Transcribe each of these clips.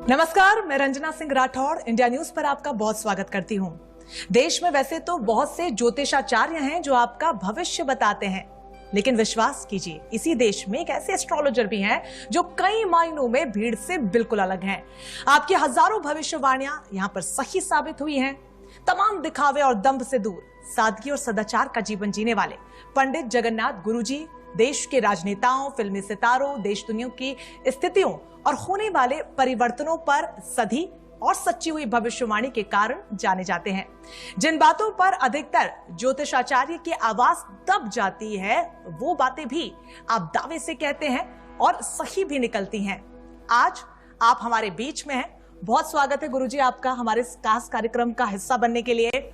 नमस्कार, मैं Ranjana Singh Rathore India news पर आपका बहुत स्वागत करती हूं। देश में वैसे तो बहुत से ज्योतिषाचार्य हैं जो आपका भविष्य बताते हैं, लेकिन विश्वास कीजिए इसी देश में एक ऐसे एस्ट्रोलॉजर भी हैं जो कई मायनों में भीड़ से बिल्कुल अलग हैं। आपकी हजारों भविष्यवाणियां यहां पर सही साबित हुई हैं। तमाम दिखावे और दंभ से दूर सादगी और सदाचार का जीवन जीने वाले पंडित जगन्नाथ गुरुजी देश के राजनेताओं, फिल्मी सितारों, देश दुनिया की स्थितियों और होने वाले परिवर्तनों पर सधी और सच्ची हुई भविष्यवाणी के कारण जाने जाते हैं। जिन बातों पर अधिकतर ज्योतिषाचार्य की आवाज दब जाती है, वो बातें भी आप दावे से कहते हैं और सही भी निकलती हैं। आज आप हमारे बीच में हैं। बहुत स्वागत है गुरुजी आपका हमारे इस खास कार्यक्रम का हिस्सा बनने के लिए।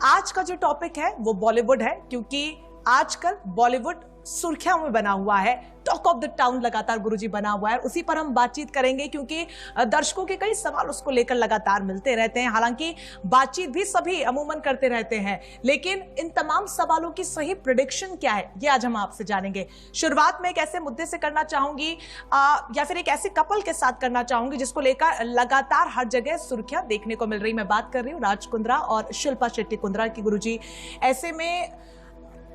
आज का जो टॉपिक है वो बॉलीवुड है, क्योंकि आजकल बॉलीवुड सुर्खियों में बना हुआ है, टॉक ऑफ द टाउन लगातार गुरुजी बना हुआ है। उसी पर हम बातचीत करेंगे, क्योंकि दर्शकों के कई सवाल उसको लेकर लगातार मिलते रहते हैं। हालांकि बातचीत भी सभी अमूमन करते रहते हैं, लेकिन इन तमाम सवालों की सही प्रेडिक्शन क्या है ये आज हम आपसे जानेंगे। शुरुआत में एक ऐसे मुद्दे से करना चाहूंगी या फिर एक ऐसे कपल के साथ करना चाहूंगी जिसको लेकर लगातार हर जगह सुर्खियां देखने को मिल रही। मैं बात कर रही हूँ राज कुंद्रा और शिल्पा शेट्टी कुंद्रा की। गुरुजी, ऐसे में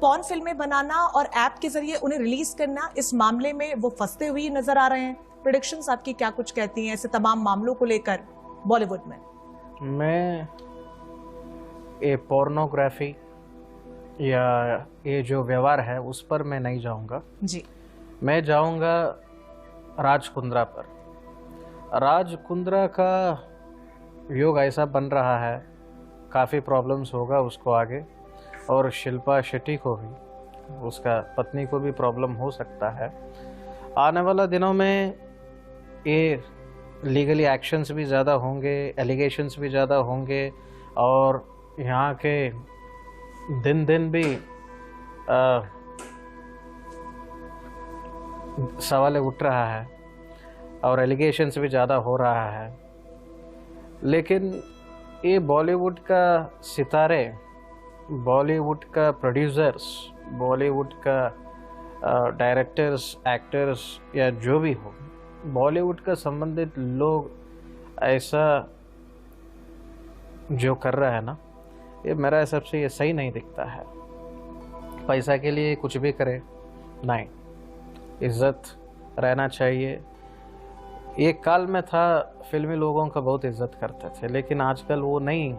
पॉर्न फिल्में बनाना और ऐप के जरिए उन्हें रिलीज करना, इस मामले में वो फंसते हुए नजर आ रहे हैं। प्रेडिक्शंस आपकी क्या कुछ कहती हैं ऐसे तमाम मामलों को लेकर बॉलीवुड में? मैं ये पोर्नोग्राफी या ये जो व्यवहार है उस पर मैं नहीं जाऊंगा जी। मैं जाऊंगा राज कुंद्रा पर। राज कुंद्रा का योग ऐसा बन रहा है, काफ़ी प्रॉब्लम्स होगा उसको आगे, और शिल्पा शेट्टी को भी, उसका पत्नी को भी प्रॉब्लम हो सकता है। आने वाला दिनों में ये लीगली एक्शंस भी ज़्यादा होंगे, एलिगेशंस भी ज़्यादा होंगे, और यहाँ के दिन दिन भी सवाल उठ रहा है और एलिगेशंस भी ज़्यादा हो रहा है। लेकिन ये बॉलीवुड का सितारे, बॉलीवुड का प्रोड्यूसर्स, बॉलीवुड का डायरेक्टर्स, एक्टर्स या जो भी हो, बॉलीवुड का संबंधित लोग ऐसा जो कर रहा है ना, ये मेरा हिसाब से ये सही नहीं दिखता है। पैसा के लिए कुछ भी करे नहीं, इज्जत रहना चाहिए। एक काल में था फिल्मी लोगों का बहुत इज्जत करते थे, लेकिन आजकल वो नहीं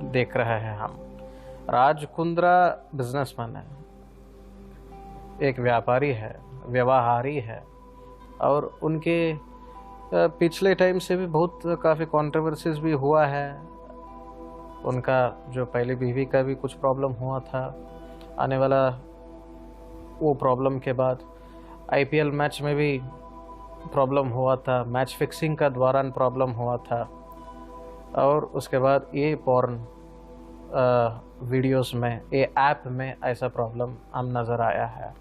देख रहे हैं हम। राज कुंद्रा बिजनेसमैन है, एक व्यापारी है, व्यवहारी है, और उनके पिछले टाइम से भी बहुत काफ़ी कंट्रोवर्सीज भी हुआ है। उनका जो पहले बीवी का भी कुछ प्रॉब्लम हुआ था, आने वाला वो प्रॉब्लम के बाद आईपीएल मैच में भी प्रॉब्लम हुआ था, मैच फिक्सिंग का दौरान प्रॉब्लम हुआ था, और उसके बाद ये पॉर्न वीडियोस में, ये ऐप में ऐसा प्रॉब्लम हम नज़र आया है।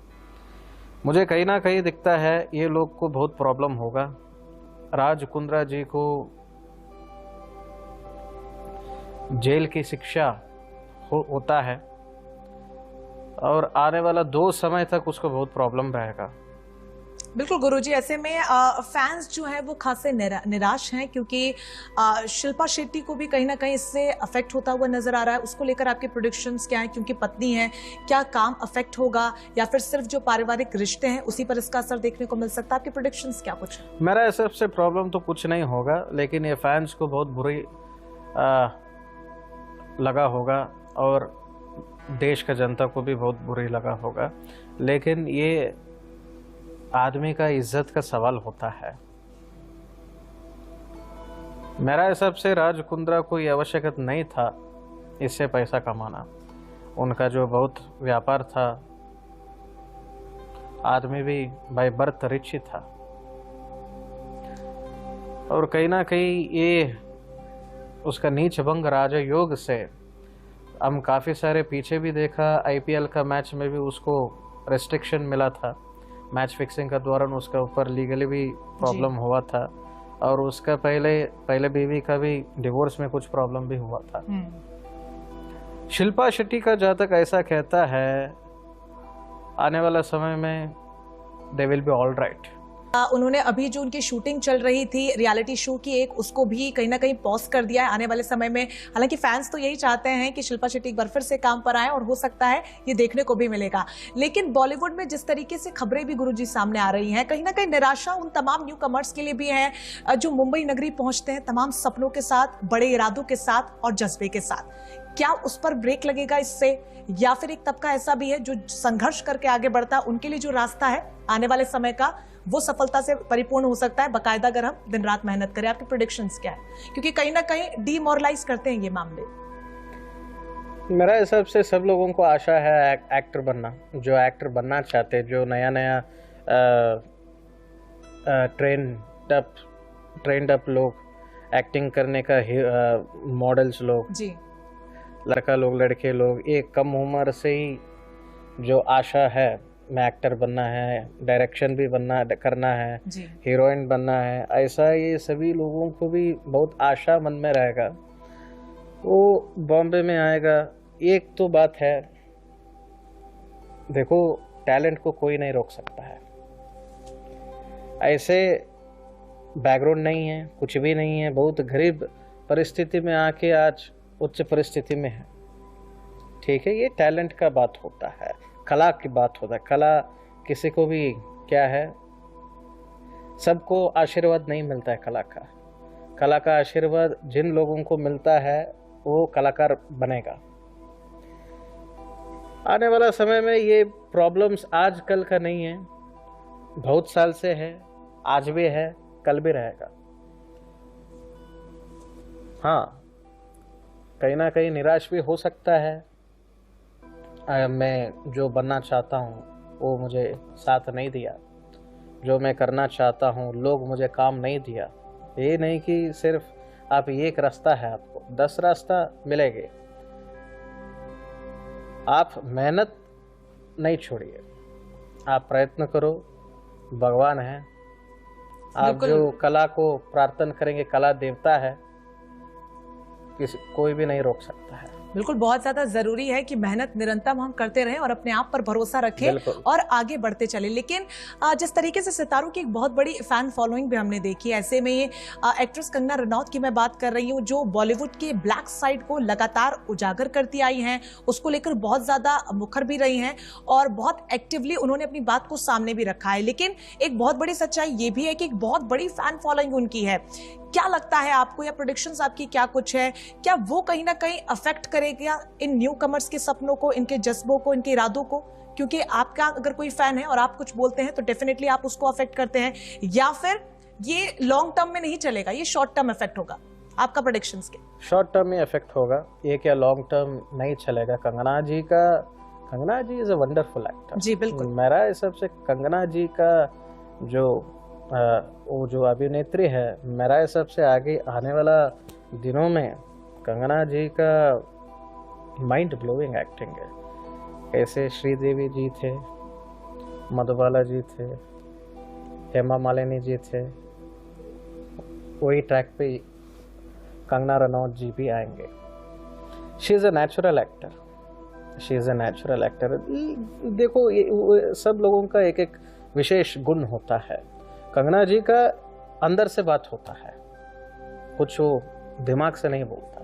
मुझे कहीं ना कहीं दिखता है ये लोग को बहुत प्रॉब्लम होगा। राज कुंद्रा जी को जेल की शिक्षा होता है, और आने वाला 2 समय तक उसको बहुत प्रॉब्लम रहेगा। बिल्कुल गुरुजी, ऐसे में फैंस जो हैं वो खासे निराश हैं, क्योंकि शिल्पा शेट्टी को भी कहीं ना कहीं इससे अफेक्ट होता हुआ नजर आ रहा है। उसको लेकर आपके प्रेडिक्शंस क्या हैं? क्योंकि पत्नी है, क्या काम अफेक्ट होगा या फिर सिर्फ जो पारिवारिक रिश्ते हैं उसी पर इसका असर देखने को मिल सकता है? आपके प्रेडिक्शंस क्या कुछ? मेरा हिसाब से प्रॉब्लम तो कुछ नहीं होगा, लेकिन ये फैंस को बहुत बुरी लगा होगा, और देश का जनता को भी बहुत बुरी लगा होगा। लेकिन ये आदमी का इज्जत का सवाल होता है। मेरा हिसाब से राज कुंद्रा को ये आवश्यकता नहीं था इससे पैसा कमाना। उनका जो बहुत व्यापार था, आदमी भी बाय बर्थ रिच ही था, और कहीं ना कहीं ये उसका नीच भंग राजयोग से हम काफ़ी सारे पीछे भी देखा। आईपीएल का मैच में भी उसको रेस्ट्रिक्शन मिला था, मैच फिक्सिंग का दौरान उसका ऊपर लीगली भी प्रॉब्लम हुआ था, और उसका पहले बीवी का भी डिवोर्स में कुछ प्रॉब्लम भी हुआ था। शिल्पा शेट्टी का जहाँ तक ऐसा कहता है, आने वाला समय में they will be all right. उन्होंने अभी जो उनकी शूटिंग चल रही थी रियलिटी शो की एक, उसको भी कहीं ना कहीं पॉज कर दिया है आने वाले समय में। हालांकि फैंस तो यही चाहते हैं कि शिल्पा शेट्टी एक बार फिर से काम पर आए और हो सकता है ये देखने को भी मिलेगा। लेकिन बॉलीवुड में जिस तरीके से खबरें भी गुरुजी सामने आ रही हैं, कहीं ना कहीं निराशा उन तमाम न्यू कमर्स के लिए भी है जो मुंबई नगरी पहुंचते हैं तमाम सपनों के साथ, बड़े इरादों के साथ और जज्बे के साथ। क्या उस पर ब्रेक लगेगा इससे, या फिर एक तबका ऐसा भी है जो संघर्ष करके आगे बढ़ता है, उनके लिए जो रास्ता है आने वाले समय का वो सफलता से परिपूर्ण हो सकता है बाकायदा अगर हम दिन रात मेहनत करें? आपके प्रेडिक्शंस क्या है, क्योंकि कहीं ना कहीं डीमोरलाइज करते हैं ये मामले? मेरा हिसाब से सब लोगों को आशा है एक्टर बनना, जो एक्टर बनना चाहते हैं, जो नया नया ट्रेंड अप लोग एक्टिंग करने का मॉडल्स लोग जी, लड़का लोग लड़के लोग, एक कम उम्र से ही जो आशा है मैं एक्टर बनना है, डायरेक्शन भी करना है, हीरोइन बनना है, ऐसा ये सभी लोगों को भी बहुत आशा मन में रहेगा। वो बॉम्बे में आएगा। एक तो बात है, देखो टैलेंट को कोई नहीं रोक सकता है। ऐसे बैकग्राउंड नहीं है, कुछ भी नहीं है, बहुत गरीब परिस्थिति में आके आज उच्च परिस्थिति में है, ठीक है। ये टैलेंट का बात होता है, कला की बात होता है। कला किसी को भी क्या है, सबको आशीर्वाद नहीं मिलता है कला का आशीर्वाद जिन लोगों को मिलता है वो कलाकार बनेगा। आने वाला समय में ये प्रॉब्लम्स आज कल का नहीं है, बहुत साल से है, आज भी है, कल भी रहेगा। हाँ, कहीं ना कहीं निराश भी हो सकता है। मैं जो बनना चाहता हूँ वो मुझे साथ नहीं दिया, जो मैं करना चाहता हूँ लोग मुझे काम नहीं दिया। ये नहीं कि सिर्फ आप एक रास्ता है, आपको 10 रास्ता मिलेंगे। आप मेहनत नहीं छोड़िए, आप प्रयत्न करो, भगवान है। आप जो कला को प्रार्थना करेंगे, कला देवता है, कोई भी नहीं रोक सकता है। बिल्कुल, बहुत ज्यादा जरूरी है कि मेहनत निरंतर हम करते रहें और अपने आप पर भरोसा रखें और आगे बढ़ते चले। लेकिन जिस तरीके से सितारों की एक बहुत बड़ी फैन फॉलोइंग भी हमने देखी, ऐसे में ये एक्ट्रेस कंगना रनौत की मैं बात कर रही हूँ, जो बॉलीवुड के ब्लैक साइड को लगातार उजागर करती आई हैं, उसको लेकर बहुत ज्यादा मुखर भी रही हैं और बहुत एक्टिवली उन्होंने अपनी बात को सामने भी रखा है। लेकिन एक बहुत बड़ी सच्चाई ये भी है कि एक बहुत बड़ी फैन फॉलोइंग उनकी है। क्या लगता है आपको, या प्रेडिक्शंस आपकी क्या कुछ है, क्या वो कहीं ना कहीं अफेक्ट करेगा इन न्यू कमर्स के सपनों को, इनके जज्बों को, इनके इरादों को? क्योंकि आपका अगर कोई फैन है और आप कुछ बोलते हैं तो डेफिनेटली आप उसको अफेक्ट करते हैं, या फिर ये लॉन्ग टर्म में नहीं चलेगा, ये शॉर्ट टर्म इफेक्ट होगा? आपका प्रेडिक्शंस क्या? शॉर्ट टर्म में इफेक्ट होगा, ये क्या लॉन्ग टर्म नहीं चलेगा। कंगना जी इज अ वंडरफुल एक्टर। जी बिल्कुल, मेरा हिसाब से कंगना जी का जो वो जो अभिनेत्री है, मेरा हिसाब से आगे आने वाला दिनों में कंगना जी का माइंड ब्लोइंग एक्टिंग है। ऐसे श्रीदेवी जी थे, मधुबाला जी थे, हेमा मालिनी जी थे, वही ट्रैक पे कंगना रनौत जी भी आएंगे। She is a natural actor. देखो सब लोगों का एक एक विशेष गुण होता है। कंगना जी का अंदर से बात होता है, कुछ वो दिमाग से नहीं बोलता।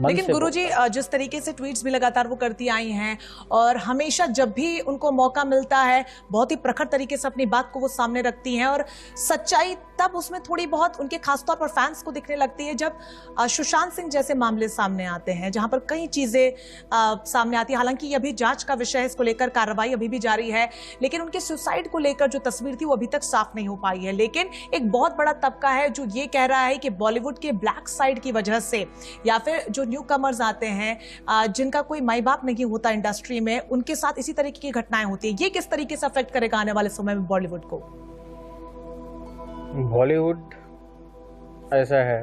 लेकिन गुरुजी जिस तरीके से ट्वीट्स भी लगातार वो करती आई हैं और हमेशा जब भी उनको मौका मिलता है बहुत ही प्रखर तरीके से अपनी बात को वो सामने रखती हैं, और सच्चाई तब उसमें थोड़ी बहुत उनके खासतौर पर फैंस को दिखने लगती है जब सुशांत सिंह जैसे मामले सामने आते हैं, जहां पर कई चीजें सामने आती है। हालांकि ये अभी जांच का विषय है, इसको लेकर कार्रवाई अभी भी जारी है, लेकिन उनके सुसाइड को लेकर जो तस्वीर थी वो अभी तक साफ नहीं हो पाई है। लेकिन एक बहुत बड़ा तबका है जो ये कह रहा है कि बॉलीवुड के ब्लैक साइड की वजह से, या फिर जो न्यू कमर्स आते हैं जिनका कोई माई बाप नहीं होता इंडस्ट्री में, उनके साथ इसी तरीके की घटनाएं होती है। ये किस तरीके से अफेक्ट करेगा आने वाले समय में बॉलीवुड को? बॉलीवुड ऐसा है,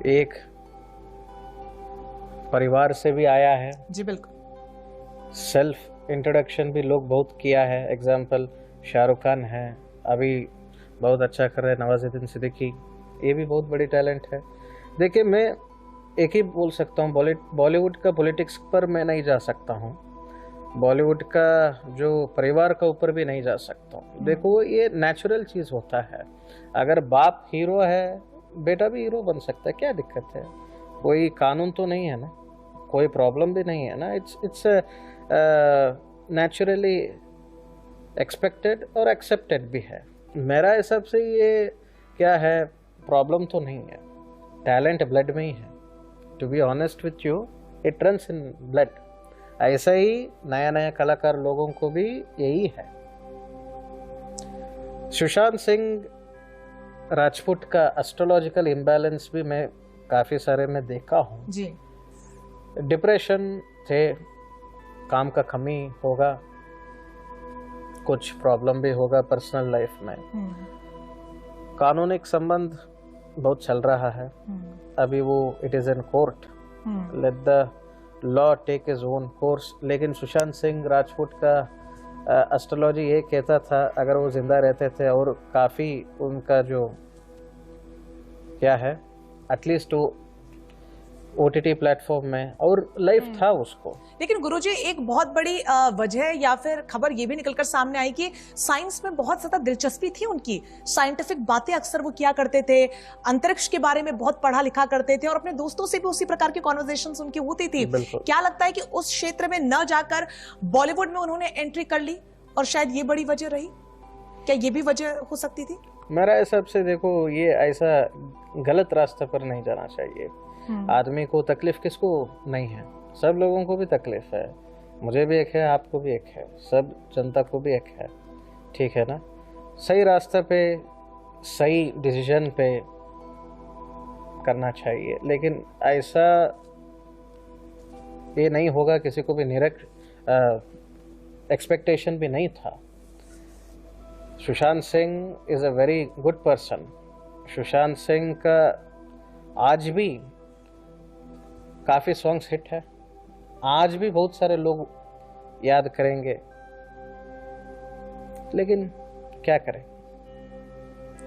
एक परिवार से भी आया है। जी बिल्कुल, सेल्फ इंट्रोडक्शन भी लोग बहुत किया है। एग्जाम्पल शाहरुख खान है, अभी बहुत अच्छा कर रहे हैं। नवाजुद्दीन सिद्दीकी, ये भी बहुत बड़ी टैलेंट है। देखिए, मैं एक ही बोल सकता हूँ, बॉलीवुड का पॉलिटिक्स पर मैं नहीं जा सकता हूँ, बॉलीवुड का जो परिवार का ऊपर भी नहीं जा सकता हूँ। देखो ये नेचुरल चीज़ होता है, अगर बाप हीरो है बेटा भी हीरो बन सकता है, क्या दिक्कत है? कोई कानून तो नहीं है ना, कोई प्रॉब्लम भी नहीं है ना। इट्स नेचुरली एक्सपेक्टेड और एक्सेप्टेड भी है। मेरा हिसाब से ये क्या है, प्रॉब्लम तो नहीं है, टैलेंट ब्लड में ही है। To be honest with you, it runs in blood. ऐसा ही नया नया कलाकार लोगों को भी यही है। सुशांत सिंह राजपूत का एस्ट्रोलॉजिकल इम्बैलेंस भी मैं काफ़ी सारे में देखा हूँ जी। डिप्रेशन थे, काम का कमी होगा, कुछ प्रॉब्लम भी होगा पर्सनल लाइफ में, कानूनिक संबंध बहुत चल रहा है अभी, वो it is in court, let the law take his own course. लेकिन सुशांत सिंह राजपूत का एस्ट्रोलॉजी ये कहता था अगर वो जिंदा रहते थे और काफ़ी उनका जो क्या है एटलीस्ट वो OTT प्लेटफॉर्म में और लाइफ था उसको। लेकिन गुरुजी एक बहुत बड़ी वजह या फिर खबर ये भी निकलकर सामने आई कि साइंस में बहुत ज्यादा दिलचस्पी थी उनकी, साइंटिफिक बातें अक्सर वो किया करते थे, अंतरिक्ष के बारे में बहुत पढ़ा लिखा करते थे और अपने दोस्तों से भी उसी प्रकार की कॉन्वर्सेशंस उनकी होती थी। क्या लगता है कि उस क्षेत्र में न जाकर बॉलीवुड में उन्होंने एंट्री कर ली और शायद ये बड़ी वजह रही? क्या ये भी वजह हो सकती थी? मेरा हिसाब से देखो ये ऐसा गलत रास्ते पर नहीं जाना चाहिए। आदमी को तकलीफ किसको नहीं है, सब लोगों को भी तकलीफ है, मुझे भी एक है, आपको भी एक है, सब जनता को भी एक है, ठीक है ना। सही रास्ते पे सही डिसीजन पे करना चाहिए, लेकिन ऐसा ये नहीं होगा, किसी को भी एक्सपेक्टेशन भी नहीं था। Sushant Singh is a very good person. Sushant Singh का आज भी काफ़ी सॉन्ग्स हिट है, आज भी बहुत सारे लोग याद करेंगे, लेकिन क्या करें।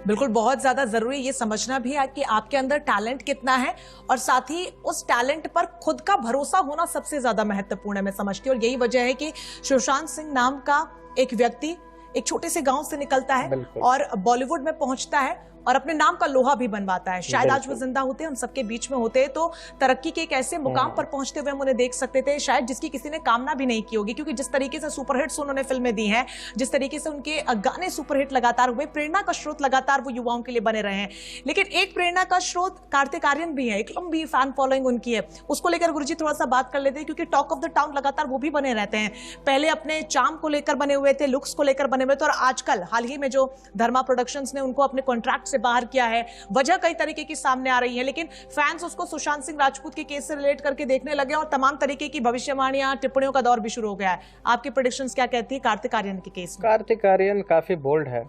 बिल्कुल, बहुत ज्यादा जरूरी ये समझना भी है कि आपके अंदर टैलेंट कितना है और साथ ही उस टैलेंट पर खुद का भरोसा होना सबसे ज्यादा महत्वपूर्ण है, मैं समझती हूँ। और यही वजह है कि सुशांत सिंह नाम का एक व्यक्ति एक छोटे से गांव से निकलता है और बॉलीवुड में पहुंचता है और अपने नाम का लोहा भी बनवाता है। शायद आज वो जिंदा होते, हम सबके बीच में होते, तो तरक्की के एक ऐसे मुकाम पर पहुंचते हुए हम उन्हें देख सकते थे, शायद जिसकी किसी ने कामना भी नहीं की होगी। क्योंकि जिस तरीके से सुपरहिट्स उन्होंने फिल्में दी हैं, जिस तरीके से उनके गाने सुपरहिट लगातार हुए, प्रेरणा का स्रोत लगातार वो युवाओं के लिए बने रहे हैं। लेकिन एक प्रेरणा का स्रोत कार्तिक आर्यन भी है, एक लंबी फैन फॉलोइंग उनकी है। उसको लेकर गुरुजी थोड़ा सा बात कर लेते हैं, क्योंकि टॉक ऑफ द टाउन लगातार वो भी बने रहते हैं। पहले अपने चार्म को लेकर बने हुए थे, लुक्स को लेकर बने हुए थे, और आजकल हाल ही में जो धर्मा प्रोडक्शंस ने उनको अपने कॉन्ट्रैक्ट से बाहर किया है, वजह कई तरीके की सामने आ रही है। लेकिन फैंस उसको सुशांत सिंह राजपूत के केस से रिलेट करके देखने लगे और तमाम तरीके की भविष्यवाणियां, टिप्पणियों का दौर भी शुरू हो गया है। आपकी प्रेडिक्शंस क्या कहती है कार्तिक आर्यन के केस में? कार्तिक आर्यन काफी बोल्ड है,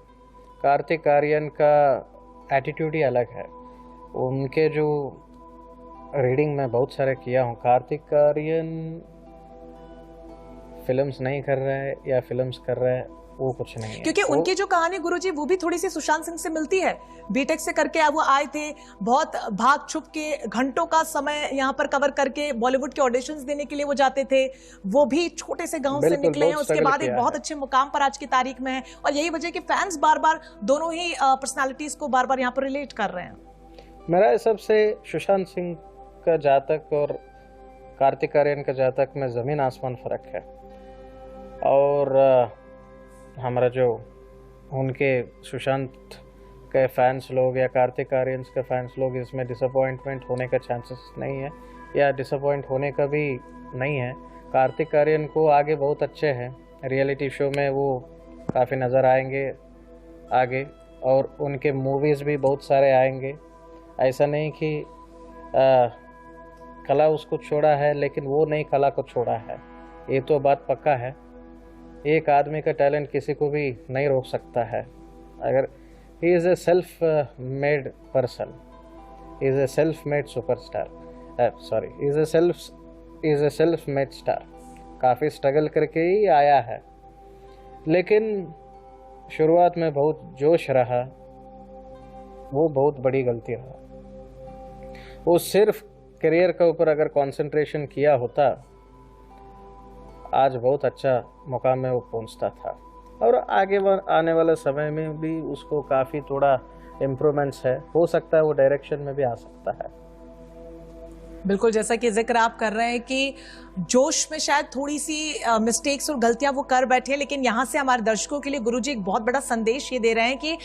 कार्तिक आर्यन का एटीट्यूड ही अलग है। उनके जो रीडिंग में बहुत सारे किया हूँ, कार्तिक आर्यन फिल्म्स नहीं कर रहा है या फिल्म्स कर रहा है वो कुछ नहीं है। क्योंकि उनकी जो कहानी गुरुजी वो भी थोड़ी सी सुशांत सिंह से मिलती है। बीटेक से करके वो आए थे, बहुत भाग छुप के घंटों का समय यहाँ पर कवर करके बॉलीवुड के ऑडिशंस देने के लिए वो जाते थे। वो भी छोटे से गांव से निकले हैं, उसके बाद एक बहुत अच्छे मुकाम पर आज की तारीख में है। और यही वजह कि फैंस बार बार दोनों ही पर्सनालिटीज को बार बार यहाँ पर रिलेट कर रहे हैं। मेरा हिसाब से सुशांत सिंह का जातक और कार्तिक आर्यन का जातक में जमीन आसमान फर्क है। और हमारा जो उनके सुशांत के फैंस लोग या कार्तिक आर्यन के फैंस लोग इसमें डिसअपॉइंटमेंट होने का चांसेस नहीं है या डिसअपॉइंट होने का भी नहीं है। कार्तिक आर्यन को आगे बहुत अच्छे हैं, रियलिटी शो में वो काफ़ी नज़र आएंगे आगे, और उनके मूवीज़ भी बहुत सारे आएंगे। ऐसा नहीं कि कला उसको छोड़ा है, लेकिन वो नई कला को छोड़ा है, ये तो बात पक्का है। एक आदमी का टैलेंट किसी को भी नहीं रोक सकता है। अगर he is a self made person, is a self made superstar, sorry is a self made star. काफ़ी स्ट्रगल करके ही आया है, लेकिन शुरुआत में बहुत जोश रहा, वो बहुत बड़ी गलती रहा। वो सिर्फ करियर के ऊपर अगर कंसंट्रेशन किया होता, आज बहुत अच्छा मुकाम में वो पहुंचता था, और आगे आने वाले समय में भी उसको काफ़ी थोड़ा इम्प्रूवमेंट्स है, हो सकता है वो डायरेक्शन में भी आ सकता है। बिल्कुल, जैसा कि जिक्र आप कर रहे हैं कि जोश में शायद थोड़ी सी मिस्टेक्स और गलतियां वो कर बैठे, लेकिन यहां से हमारे दर्शकों के लिए गुरुजी एक बहुत बड़ा संदेश ये दे रहे हैं कि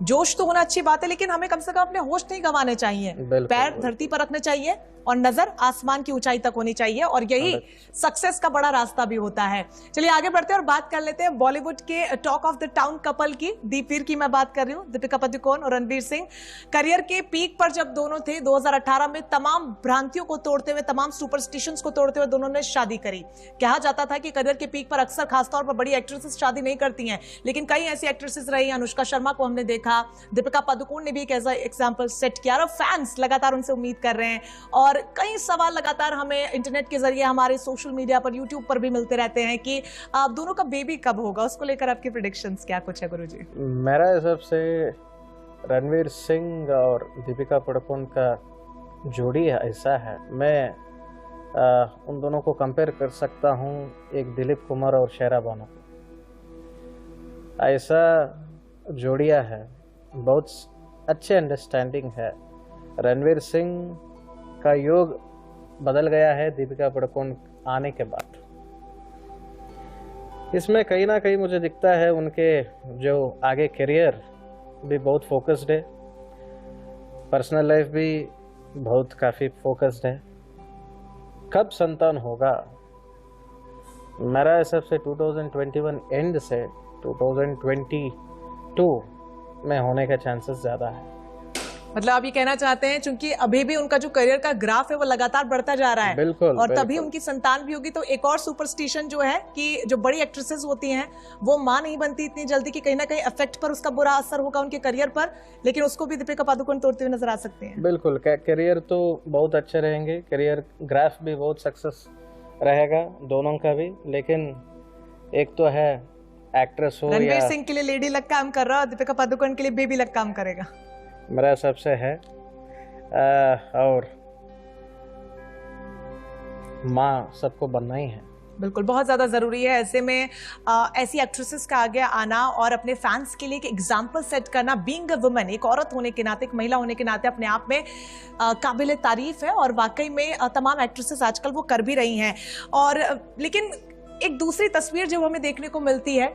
जोश तो होना अच्छी बात है, लेकिन हमें कम से कम अपने होश नहीं गंवाने चाहिए। पैर धरती पर रखने चाहिए और नजर आसमान की ऊंचाई तक होनी चाहिए, और यही सक्सेस का बड़ा रास्ता भी होता है। चलिए आगे बढ़ते हैं और बात कर लेते हैं बॉलीवुड के talk of the town couple की, दीपवीर की मैं बात कर रही हूँ, दीपिका पादुकोण और रणवीर सिंह। करियर के पीक पर जब दोनों थे 2018 में, तमाम भ्रांतियों को तोड़ते हुए, तमाम सुपरस्टिशंस को तोड़ते हुए दोनों ने शादी करी। कहा जाता था कि करियर के पीक पर अक्सर खासतौर पर बड़ी एक्ट्रेसेस शादी नहीं करती हैं, लेकिन कई ऐसी एक्ट्रेसेस रही, अनुष्का शर्मा को हमने देखा, दीपिका पादुकोण ने भी एक ऐसा एग्जांपल सेट किया, और फैंस लगातार उनसे उम्मीद कर रहे हैं, और कई सवाल लगातार हमें इंटरनेट के जरिए, हमारे सोशल मीडिया पर, यूट्यूब पर भी मिलते रहते हैं कि आप दोनों का बेबी कब होगा। उसको लेकर आपकी प्रेडिक्शंस क्या कुछ है गुरुजी? मेरा हिसाब से रणवीर सिंह और दीपिका पादुकोण का जोड़ी ऐसा है, मैं उन दोनों को कंपेयर कर सकता हूँ एक दिलीप कुमार और शेरा बानो को। ऐसा जोड़िया है, बहुत अच्छे अंडरस्टैंडिंग है। रणवीर सिंह का योग बदल गया है दीपिका पादुकोण आने के बाद। इसमें कहीं ना कहीं मुझे दिखता है उनके जो आगे करियर भी बहुत फोकस्ड है, पर्सनल लाइफ भी बहुत काफ़ी फोकस्ड है। कब संतान होगा, मेरा हिसाब से 2021 एंड से 2022 में होने का चांसेस ज़्यादा है। मतलब आप ये कहना चाहते हैं चूंकि अभी भी उनका जो करियर का ग्राफ है वो लगातार बढ़ता जा रहा है, बिल्कुल, और तभी उनकी संतान भी होगी। तो एक और सुपरस्टिशन जो है कि जो बड़ी एक्ट्रेसेस होती हैं वो मां नहीं बनती इतनी जल्दी, कि कहीं ना कहीं इफेक्ट पर उसका बुरा असर होगा उनके करियर पर, लेकिन उसको भी दीपिका पादुकोण तोड़ते हुए नजर आ सकते हैं। बिल्कुल, करियर तो बहुत अच्छे रहेंगे, करियर ग्राफ भी बहुत सक्सेस रहेगा दोनों का भी, लेकिन एक तो है एक्ट्रेस हो, रणवीर सिंह के लिए लेडी लग काम कर रहा है, दीपिका पादुकोण के लिए बेबी लग काम करेगा, मेरा हिसाब से है। और माँ सबको बनना ही है। बिल्कुल, बहुत ज्यादा जरूरी है। ऐसे में ऐसी एक्ट्रेसेस का आगे आना और अपने फैंस के लिए एक एग्जाम्पल सेट करना, बीइंग अ वुमन, एक औरत होने के नाते, एक महिला होने के नाते अपने आप में काबिल तारीफ है, और वाकई में तमाम एक्ट्रेसेस आजकल वो कर भी रही हैं। और लेकिन एक दूसरी तस्वीर जो हमें देखने को मिलती है,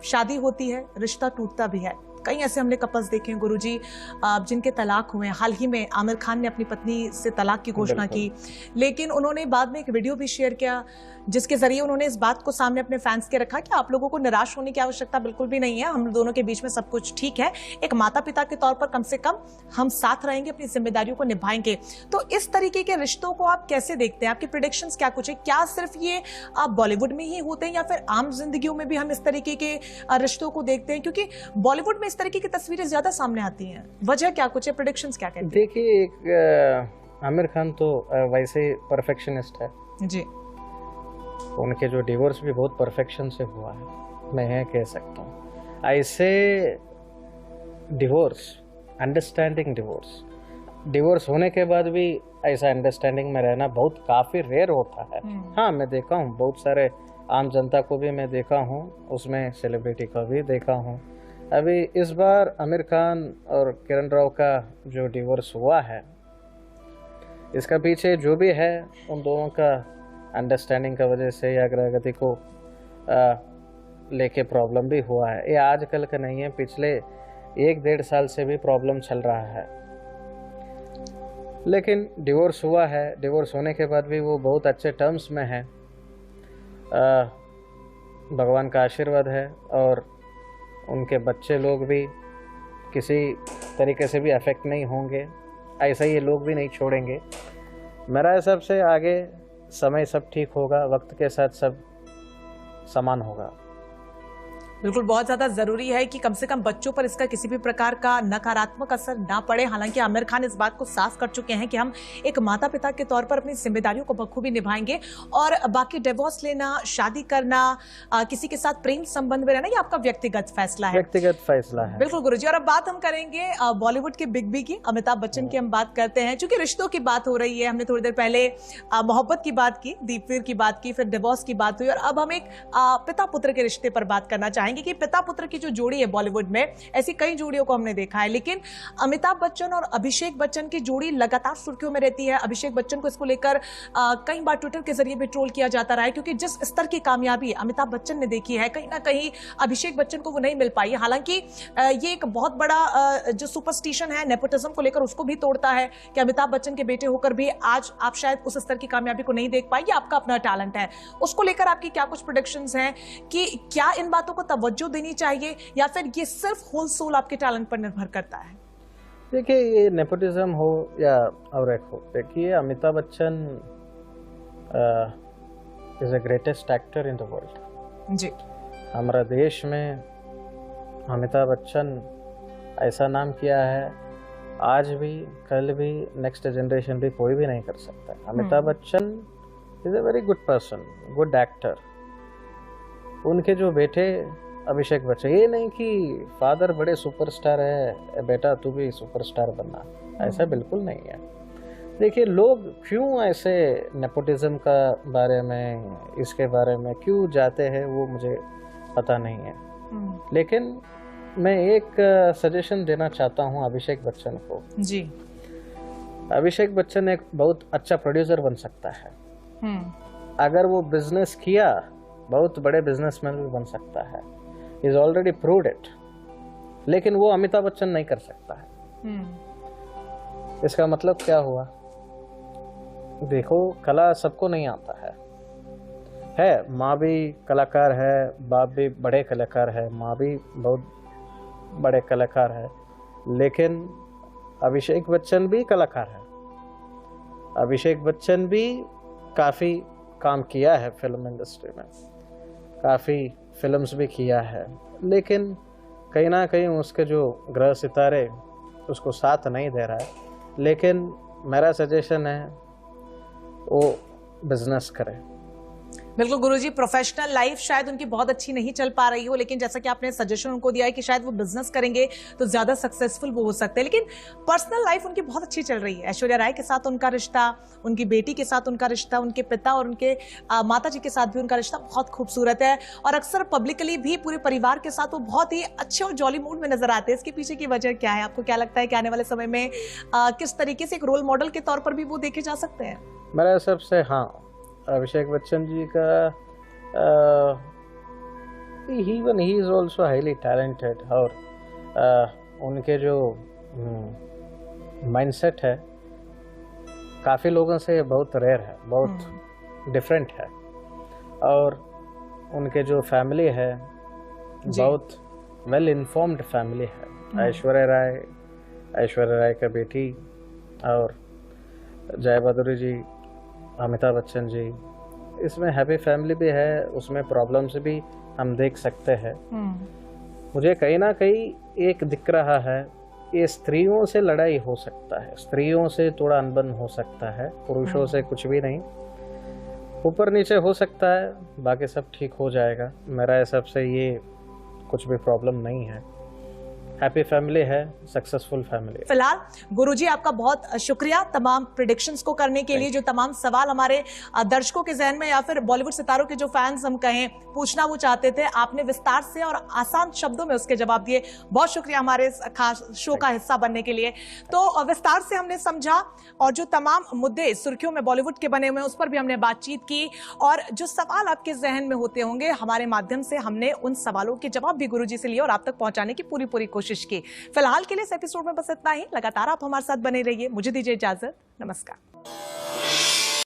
शादी होती है, रिश्ता टूटता भी है। कई ऐसे हमने कपल्स देखे हैं गुरुजी जिनके तलाक हुए हैं। हाल ही में आमिर खान ने अपनी पत्नी से तलाक की घोषणा की, लेकिन उन्होंने बाद में एक वीडियो भी शेयर किया जिसके जरिए उन्होंने इस बात को सामने अपने फैंस के रखा कि आप लोगों को निराश होने की आवश्यकता बिल्कुल भी नहीं है, हम दोनों के बीच में सब कुछ ठीक है। एक माता पिता के तौर पर कम से कम हम साथ रहेंगे, अपनी जिम्मेदारियों को निभाएंगे। तो इस तरीके के रिश्तों को आप कैसे देखते हैं? आपकी प्रेडिक्शंस क्या कुछ है? क्या सिर्फ ये आप बॉलीवुड में ही होते हैं या फिर आम जिंदगियों में भी हम इस तरीके के रिश्तों को देखते हैं? क्योंकि बॉलीवुड में इस तरीके की तस्वीरें ज्यादा सामने आती हैं, वजह क्या कुछ है? प्रेडिक्शंस क्या कहते हैं? देखिए, एक आमिर खान तो वैसे परफेक्शनिस्ट है जी, उनके जो डिवोर्स भी बहुत परफेक्शन से हुआ है, मैं ये कह सकता हूँ। ऐसे डिवोर्स, अंडरस्टैंडिंग डिवोर्स होने के बाद भी ऐसा अंडरस्टैंडिंग में रहना बहुत काफ़ी रेयर होता है। हाँ, मैं देखा हूँ, बहुत सारे आम जनता को भी मैं देखा हूँ, उसमें सेलिब्रिटी को भी देखा हूँ। अभी इस बार आमिर खान और किरण राव का जो डिवोर्स हुआ है, इसका पीछे जो भी है उन दोनों का अंडरस्टैंडिंग का वजह से या ग्रहगति को लेके प्रॉब्लम भी हुआ है। ये आजकल का नहीं है, पिछले 1-1.5 साल से भी प्रॉब्लम चल रहा है, लेकिन डिवोर्स हुआ है। डिवोर्स होने के बाद भी वो बहुत अच्छे टर्म्स में है, भगवान का आशीर्वाद है, और उनके बच्चे लोग भी किसी तरीके से भी अफेक्ट नहीं होंगे, ऐसा ये लोग भी नहीं छोड़ेंगे। मेरा हिसाब से आगे समय सब ठीक होगा, वक्त के साथ सब समान होगा। बिल्कुल, बहुत ज्यादा जरूरी है कि कम से कम बच्चों पर इसका किसी भी प्रकार का नकारात्मक असर ना पड़े। हालांकि आमिर खान इस बात को साफ कर चुके हैं कि हम एक माता पिता के तौर पर अपनी जिम्मेदारियों को बखूबी निभाएंगे, और बाकी डिवोर्स लेना, शादी करना, किसी के साथ प्रेम संबंध में रहना, ये आपका व्यक्तिगत फैसला है। व्यक्तिगत फैसला है। बिल्कुल गुरुजी। और अब बात हम करेंगे बॉलीवुड के बिग बी की, अमिताभ बच्चन की हम बात करते हैं। चूंकि रिश्तों की बात हो रही है, हमने थोड़ी देर पहले मोहब्बत की बात की, दीपवीर की बात की, फिर डिवोर्स की बात हुई, और अब हम एक पिता पुत्र के रिश्ते पर बात करना चाहेंगे कि पिता पुत्र की जो जोड़ी है बॉलीवुड में, ऐसी कई जोड़ियों को हमने देखा है, लेकिन अमिताभ बच्चन और अभिषेक बच्चन की जोड़ी लगातार सुर्खियों में रहती है। अभिषेक बच्चन को इसको लेकर कई बार ट्विटर के जरिए भी ट्रोल किया जाता रहा है, क्योंकि जिस स्तर की कामयाबी अमिताभ बच्चन ने देखी है, कहीं ना कहीं अभिषेक बच्चन को वो नहीं मिल पाई। हालांकि ये एक बहुत बड़ा जो सुपरस्टिशन है नेपोटिज्म को लेकर, उसको भी तोड़ता है कि अमिताभ बच्चन के बेटे होकर भी आज आप शायद उस स्तर की कामयाबी को नहीं देख पाए। ये आपका अपना टैलेंट है, उसको लेकर आपकी क्या कुछ प्रेडिक्शंस हैं कि क्या इन बातों को तवज्जो देनी चाहिए, या फिर ये सिर्फ होल सोल आपके टैलेंट पर निर्भर करता है? देखिए, ये नेपोटिज्म हो या और एक हो, देखिए Amitabh Bachchan is the greatest actor in the world जी। हमारा देश में अमिताभ बच्चन ऐसा नाम किया है, आज भी, कल भी, नेक्स्ट जनरेशन भी कोई भी नहीं कर सकता। Amitabh Bachchan is a very good person, good actor. उनके जो बेटे अभिषेक बच्चन, ये नहीं कि फादर बड़े सुपरस्टार है, बेटा तू भी सुपरस्टार बनना, ऐसा बिल्कुल नहीं है। देखिए, लोग क्यों ऐसे नेपोटिज्म का बारे में, इसके बारे में क्यों जाते हैं, वो मुझे पता नहीं है। लेकिन मैं एक सजेशन देना चाहता हूँ अभिषेक बच्चन को जी। अभिषेक बच्चन एक बहुत अच्छा प्रोड्यूसर बन सकता है। अगर वो बिजनेस किया, बहुत बड़े बिजनेसमैन भी बन सकता है, इज ऑलरेडी प्रूव्ड इट। लेकिन वो अमिताभ बच्चन नहीं कर सकता है। इसका मतलब क्या हुआ? देखो, कला सबको नहीं आता है। माँ भी कलाकार है, बाप भी बड़े कलाकार है, माँ भी बहुत बड़े कलाकार है, लेकिन अभिषेक बच्चन भी कलाकार है। अभिषेक बच्चन भी काफ़ी काम किया है फिल्म इंडस्ट्री में, काफ़ी फिल्म्स भी किया है, लेकिन कहीं ना कहीं उसके जो ग्रह सितारे उसको साथ नहीं दे रहा है। लेकिन मेरा सजेशन है वो बिजनेस करे। बिल्कुल गुरुजी, प्रोफेशनल लाइफ शायद उनकी बहुत अच्छी नहीं चल पा रही हो, लेकिन जैसा कि आपने सजेशन उनको दिया है कि शायद वो बिजनेस करेंगे तो ज्यादा सक्सेसफुल वो हो सकते हैं। लेकिन पर्सनल लाइफ उनकी बहुत अच्छी चल रही है। ऐश्वर्या राय के साथ उनका रिश्ता, उनकी बेटी के साथ उनका रिश्ता, उनके पिता और उनके माता जी के साथ भी उनका रिश्ता बहुत खूबसूरत है, और अक्सर पब्लिकली भी पूरे परिवार के साथ वो बहुत ही अच्छे और जॉली मूड में नजर आते हैं। इसके पीछे की वजह क्या है? आपको क्या लगता है कि आने वाले समय में किस तरीके से एक रोल मॉडल के तौर पर भी वो देखे जा सकते हैं? मेरे हिसाब से हाँ, अभिषेक बच्चन जी का even he is also highly talented, और उनके जो माइंडसेट है काफ़ी लोगों से बहुत रेयर है, बहुत डिफरेंट है। और उनके जो फैमिली है बहुत वेल इन्फॉर्म्ड फैमिली है। ऐश्वर्या राय का बेटी और जया बहादुरी जी, अमिताभ बच्चन जी, इसमें हैप्पी फैमिली भी है, उसमें प्रॉब्लम्स भी हम देख सकते हैं। मुझे कहीं ना कहीं एक दिख रहा है, ये स्त्रियों से लड़ाई हो सकता है, स्त्रियों से थोड़ा अनबन हो सकता है, पुरुषों से कुछ भी नहीं, ऊपर नीचे हो सकता है, बाकी सब ठीक हो जाएगा। मेरा हिसाब से ये कुछ भी प्रॉब्लम नहीं है, हैप्पी फैमिली है, सक्सेसफुल फैमिली। फिलहाल गुरुजी आपका बहुत शुक्रिया तमाम प्रेडिक्शंस को करने के लिए। जो तमाम सवाल हमारे दर्शकों के जहन में या फिर बॉलीवुड सितारों के जो फैंस हम कहें पूछना वो चाहते थे, आपने विस्तार से और आसान शब्दों में उसके जवाब दिए। बहुत शुक्रिया हमारे खास शो का हिस्सा बनने के लिए। तो विस्तार से हमने समझा, और जो तमाम मुद्दे सुर्खियों में बॉलीवुड के बने हुए हैं उस पर भी हमने बातचीत की, और जो सवाल आपके जहन में होते होंगे हमारे माध्यम से हमने उन सवालों के जवाब भी गुरुजी से लिए और आप तक पहुंचाने की पूरी कोशिश की। फिलहाल के लिए इस एपिसोड में बस इतना ही। लगातार आप हमारे साथ बने रहिए। मुझे दीजिए इजाजत। नमस्कार।